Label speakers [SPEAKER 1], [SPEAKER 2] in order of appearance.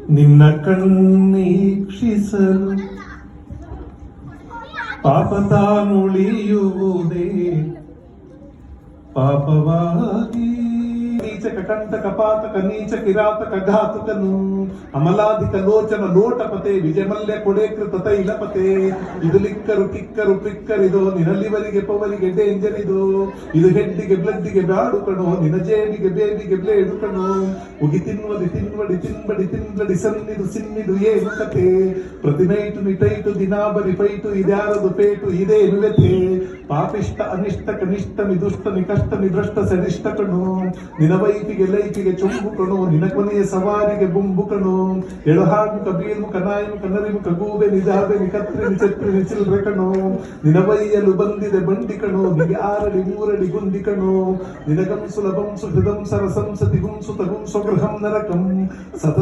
[SPEAKER 1] ನಿನ್ನ ಕಣ್ಣೀಕ್ಷಿಸಲು ಪಾಪ ತಾನುಳಿಯುವುದೇ ಪಾಪವಾಗಿ ನೀಚಕ ಕಂಟಕ ಪಾತಕ ನೀಚ ಕಿರಾತಕ ಘಾತಕನು ಅಮಲಾಧಿಕ ಲೋಚನ ಲೋಟಪತೆ ವಿಜಯಮಲ್ಯ ಕೊಡೇಕೃತ ತೈಲಪತೆ ಇದು ಲಿಕ್ಕರು ಕಿಕ್ಕರು ಪಿಕ್ಕರಿದು ನಿನ್ನಲ್ಲಿವರಿಗೆ ಪವರಿಗೆ ಡೇಂಜರ್ ಇದು ಹೆಡ್ಡಿಗೆ ಬ್ಲಡ್ಡಿಗೆ ಬ್ಯಾಡು ಕಣೋ ನಿನ್ನ ಜೇಬಿಗೆ ಬೇಬಿಗೆ ಬ್ಲೇಡು ಕಣೋ ಉಗಿ ತಿನ್ನುವದಿ ತಿನ್ವಡಿ ತಿನ್ಬಡಿ ತಿನ್ಬಡಿ ಸಿನ್ನಿದು ಏನು ಕತೆ ಪ್ರತಿ ನೈಟು ನಿಟೈಟು ದಿನಾಬರಿ ಫೈಟು ಇದ್ಯಾರದು ಪೇಟು ಇದೇನು ವ್ಯಥೆ ಪಾಪಿಷ್ಟ ಅನಿಷ್ಟ ಕನಿಷ್ಠ ನಿದುಷ್ಟ ನಿಕಷ್ಟ ನಿದೃಷ್ಟ ಸನಿಷ್ಠ ಕಣೋ ನಿನ ವೈಪಿಗೆ ಲೈಪಿಗೆ ಚೊಂಬು ಕಣೋ ನಿನ ಕೊನೆಯ ಸವಾರಿಗೆ ಬೊಂಬು ಕಣೋ ಎಳಹಾಡ್ಮುಖ ಬೀಳ್ಮುಖ ನಾಯಿಮುಖ ನರಿಮುಖ ಗೂಬೆ ನಿಜಾಬೆ ನಿಕತ್ರಿ ನಿಚತ್ರಿ ನಿಚಿಲ್ರೆ ಕಣೋ ನಿನ ಬೈಯಲು ಬಂದಿದೆ ಬಂಡಿ ಕಣೋ ನಿಗೆ ಆರಡಿ ಮೂರಡಿ ಗುಂಡಿ ಕಣೋ ನಿನಗಂಸು ಲಭಂಸು ಹೃದಂಸರ ಸಂಸತಿ ಗುಂಸು ತಗುಂಸು ಗೃಹಂ ನರಕಂ ಸತ